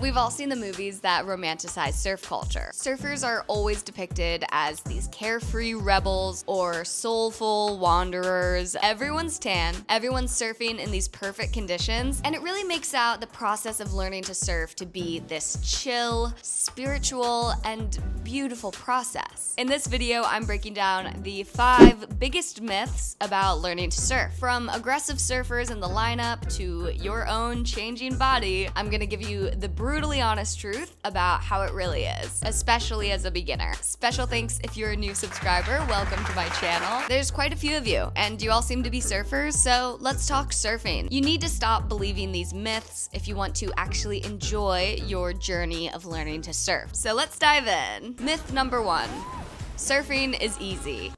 We've all seen the movies that romanticize surf culture. Surfers are always depicted as these carefree rebels or soulful wanderers. Everyone's tan, everyone's surfing in these perfect conditions, and it really makes out the process of learning to surf to be this chill, spiritual, and beautiful process. In this video, I'm breaking down the 5 biggest myths about learning to surf. From aggressive surfers in the lineup to your own changing body, I'm gonna give you the brutally honest truth about how it really is, especially as a beginner. Special thanks if you're a new subscriber, welcome to my channel. There's quite a few of you, and you all seem to be surfers, so let's talk surfing. You need to stop believing these myths if you want to actually enjoy your journey of learning to surf. So let's dive in. Myth number 1, surfing is easy.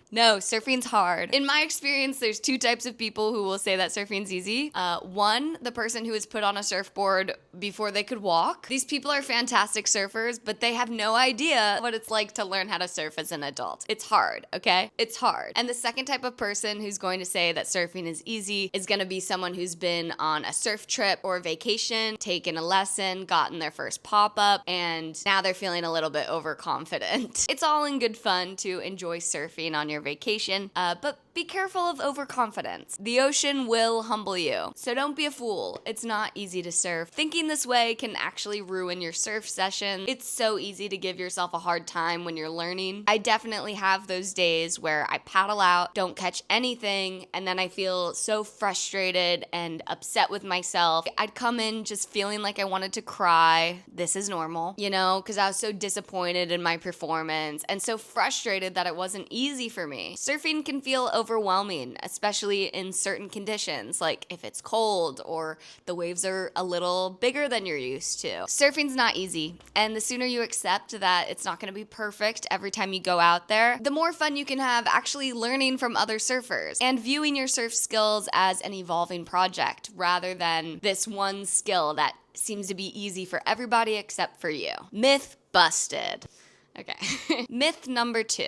No, surfing's hard. In my experience, there's 2 types of people who will say that surfing's easy. One, the person who was put on a surfboard before they could walk. These people are fantastic surfers, but they have no idea what it's like to learn how to surf as an adult. It's hard, okay? It's hard. And the second type of person who's going to say that surfing is easy is gonna be someone who's been on a surf trip or vacation, taken a lesson, gotten their first pop-up, and now they're feeling a little bit overconfident. It's all in good fun to enjoy surfing on your vacation, but be careful of overconfidence. The ocean will humble you, so don't be a fool. It's not easy to surf. Thinking this way can actually ruin your surf session. It's so easy to give yourself a hard time when you're learning. I definitely have those days where I paddle out, don't catch anything, and then I feel so frustrated and upset with myself. I'd come in just feeling like I wanted to cry. This is normal, you know, because I was so disappointed in my performance and so frustrated that it wasn't easy for me. Surfing can feel overwhelming, especially in certain conditions, like if it's cold or the waves are a little bigger than you're used to. Surfing's not easy, and the sooner you accept that it's not going to be perfect every time you go out there, the more fun you can have actually learning from other surfers and viewing your surf skills as an evolving project rather than this one skill that seems to be easy for everybody except for you. Myth busted. Okay. Myth number 2.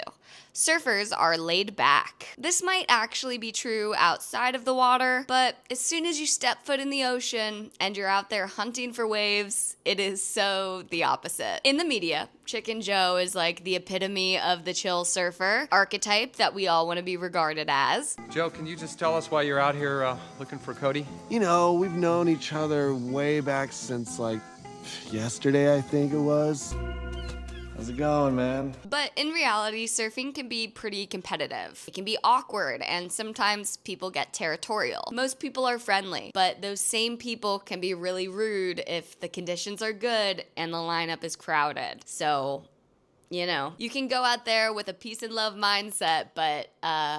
Surfers are laid back. This might actually be true outside of the water, but as soon as you step foot in the ocean and you're out there hunting for waves, it is so the opposite. In the media, Chicken Joe is like the epitome of the chill surfer archetype that we all want to be regarded as. Joe, can you just tell us why you're out here looking for Cody? You know, we've known each other way back since, like, yesterday, I think it was. How's it going, man? But in reality, surfing can be pretty competitive. It can be awkward, and sometimes people get territorial. Most people are friendly, but those same people can be really rude if the conditions are good and the lineup is crowded. So, you know, you can go out there with a peace and love mindset, but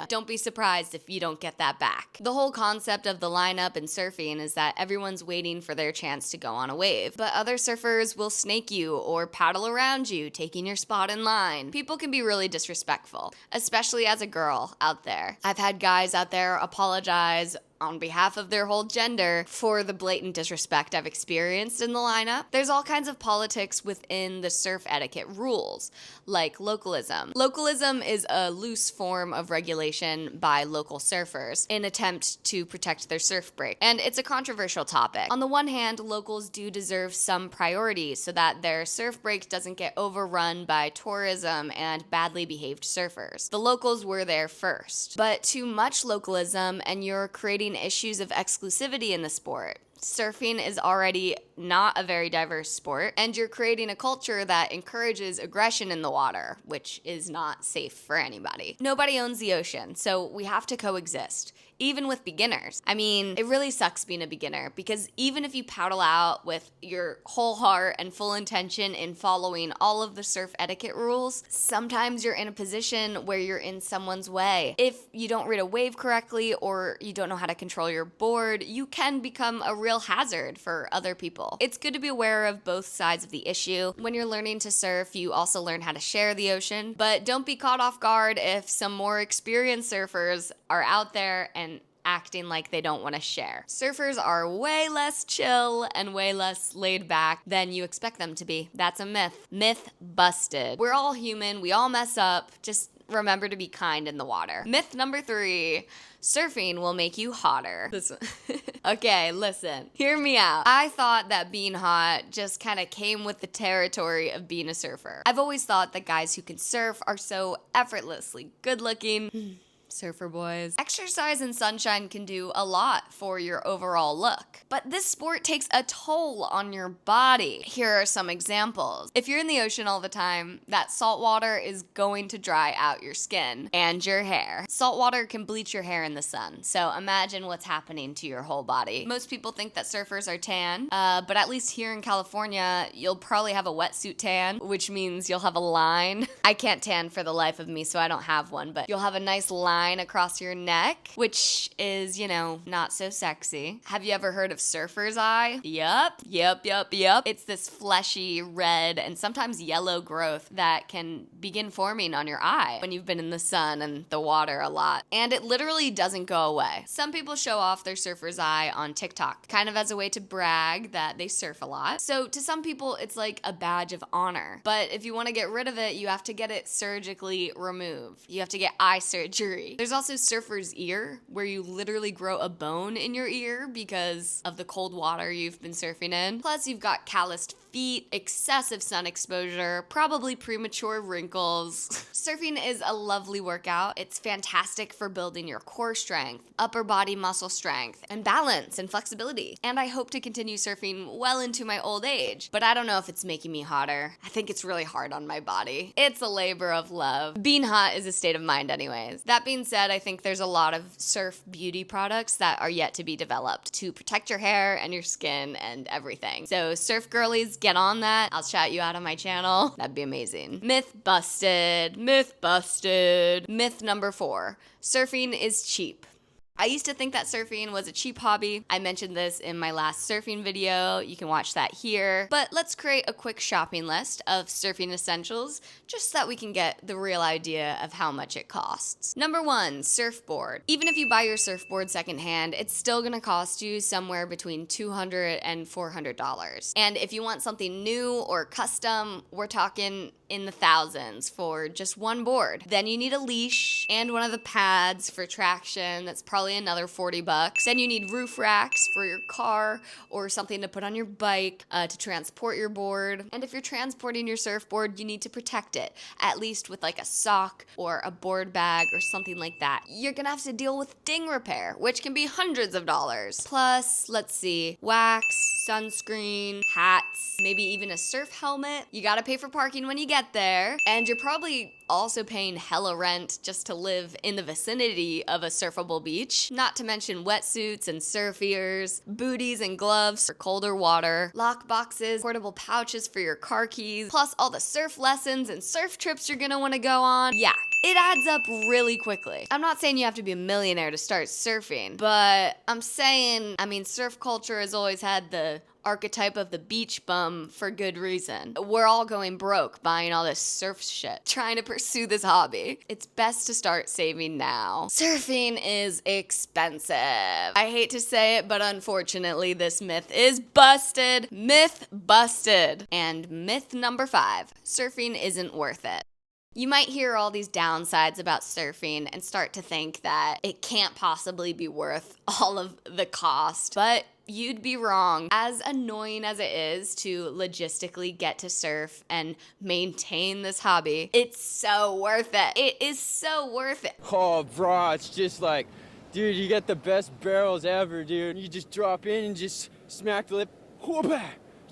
don't be surprised if you don't get that back. The whole concept of the lineup in surfing is that everyone's waiting for their chance to go on a wave, but other surfers will snake you or paddle around you, taking your spot in line. People can be really disrespectful, especially as a girl out there. I've had guys out there apologize on behalf of their whole gender for the blatant disrespect I've experienced in the lineup. There's all kinds of politics within the surf etiquette rules, like localism. Localism is a loose form of regulation by local surfers in attempt to protect their surf break, and it's a controversial topic. On the one hand, locals do deserve some priority so that their surf break doesn't get overrun by tourism and badly behaved surfers. The locals were there first, but too much localism and you're creating issues of exclusivity in the sport. Surfing is already not a very diverse sport, and you're creating a culture that encourages aggression in the water, which is not safe for anybody. Nobody owns the ocean, so we have to coexist, even with beginners. I mean, it really sucks being a beginner, because even if you paddle out with your whole heart and full intention in following all of the surf etiquette rules, sometimes you're in a position where you're in someone's way. If you don't read a wave correctly or you don't know how to control your board, you can become a real hazard for other people. It's good to be aware of both sides of the issue. When you're learning to surf, you also learn how to share the ocean, but don't be caught off guard if some more experienced surfers are out there and acting like they don't want to share. Surfers are way less chill and way less laid back than you expect them to be. That's a myth. Myth busted. We're all human. We all mess up. Just remember to be kind in the water. Myth number 3, surfing will make you hotter. Okay, listen, hear me out. I thought that being hot just kind of came with the territory of being a surfer. I've always thought that guys who can surf are so effortlessly good looking. Surfer boys. Exercise and sunshine can do a lot for your overall look, but this sport takes a toll on your body. Here are some examples. If you're in the ocean all the time, that salt water is going to dry out your skin and your hair. Salt water can bleach your hair in the sun, so imagine what's happening to your whole body. Most people think that surfers are tan, but at least here in California, you'll probably have a wetsuit tan, which means you'll have a line. I can't tan for the life of me, so I don't have one, but you'll have a nice line across your neck, which is, not so sexy. Have you ever heard of surfer's eye? Yup. It's this fleshy red and sometimes yellow growth that can begin forming on your eye when you've been in the sun and the water a lot. And it literally doesn't go away. Some people show off their surfer's eye on TikTok, kind of as a way to brag that they surf a lot. So to some people, it's like a badge of honor. But if you want to get rid of it, you have to get it surgically removed. You have to get eye surgery. There's also surfer's ear, where you literally grow a bone in your ear because of the cold water you've been surfing in. Plus, you've got calloused feet, excessive sun exposure, probably premature wrinkles. Surfing is a lovely workout. It's fantastic for building your core strength, upper body muscle strength, and balance and flexibility. And I hope to continue surfing well into my old age, but I don't know if it's making me hotter. I think it's really hard on my body. It's a labor of love. Being hot is a state of mind anyways. That being said, I think there's a lot of surf beauty products that are yet to be developed to protect your hair and your skin and everything. So surf girlies, get on that. I'll shout you out on my channel. That'd be amazing. Myth busted. Myth busted. Myth number 4. Surfing is cheap. I used to think that surfing was a cheap hobby. I mentioned this in my last surfing video. You can watch that here. But let's create a quick shopping list of surfing essentials just so that we can get the real idea of how much it costs. Number 1, surfboard. Even if you buy your surfboard secondhand, it's still gonna cost you somewhere between $200 and $400. And if you want something new or custom, we're talking in the thousands for just one board. Then you need a leash and one of the pads for traction. That's probably another $40. Then you need roof racks for your car or something to put on your bike to transport your board. And if you're transporting your surfboard, you need to protect it, at least with like a sock or a board bag or something like that. You're gonna have to deal with ding repair, which can be hundreds of dollars. Plus, let's see, wax, sunscreen, hats, maybe even a surf helmet. You gotta pay for parking when you get there, and you're probably also paying hella rent just to live in the vicinity of a surfable beach, not to mention wetsuits and surf ears, booties and gloves for colder water, lock boxes, portable pouches for your car keys, plus all the surf lessons and surf trips you're gonna wanna go on. Yeah, it adds up really quickly. I'm not saying you have to be a millionaire to start surfing, but I'm saying, surf culture has always had the archetype of the beach bum for good reason. We're all going broke buying all this surf shit, trying to pursue this hobby. It's best to start saving now. Surfing is expensive. I hate to say it, but unfortunately this myth is busted. Myth busted. And myth number 5, surfing isn't worth it. You might hear all these downsides about surfing and start to think that it can't possibly be worth all of the cost, but you'd be wrong. As annoying as it is to logistically get to surf and maintain this hobby, it's so worth it. It is so worth it. Oh, bro, it's just like, dude, you get the best barrels ever, dude. You just drop in and just smack the lip, whoop,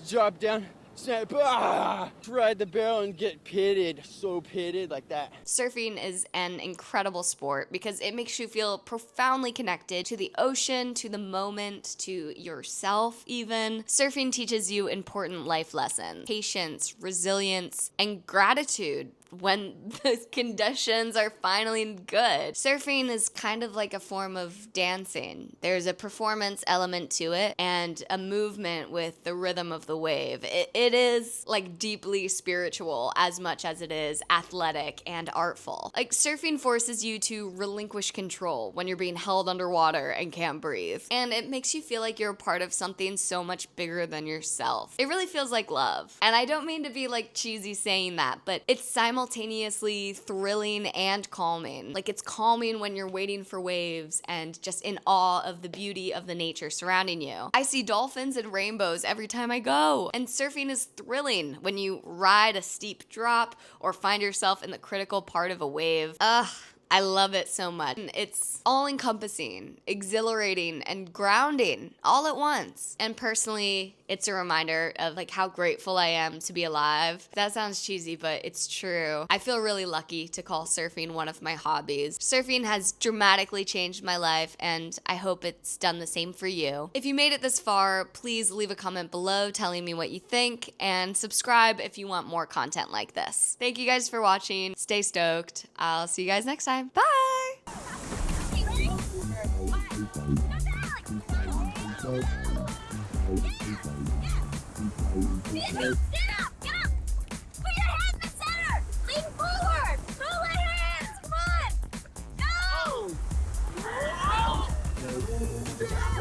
drop down, snap, ride the barrel and get pitted, so pitted like that. Surfing is an incredible sport because it makes you feel profoundly connected to the ocean, to the moment, to yourself even. Surfing teaches you important life lessons, patience, resilience, and gratitude when the conditions are finally good. Surfing is kind of like a form of dancing. There's a performance element to it and a movement with the rhythm of the wave. It is like deeply spiritual as much as it is athletic and artful. Like surfing forces you to relinquish control when you're being held underwater and can't breathe. And it makes you feel like you're a part of something so much bigger than yourself. It really feels like love. And I don't mean to be like cheesy saying that, but it's simultaneously simultaneously thrilling and calming. Like, it's calming when you're waiting for waves and just in awe of the beauty of the nature surrounding you. I see dolphins and rainbows every time I go. And surfing is thrilling when you ride a steep drop or find yourself in the critical part of a wave. Ugh. I love it so much. It's all-encompassing, exhilarating, and grounding all at once. And personally, it's a reminder of like how grateful I am to be alive. That sounds cheesy, but it's true. I feel really lucky to call surfing one of my hobbies. Surfing has dramatically changed my life, and I hope it's done the same for you. If you made it this far, please leave a comment below telling me what you think, and subscribe if you want more content like this. Thank you guys for watching. Stay stoked. I'll see you guys next time. Bye! Stand up!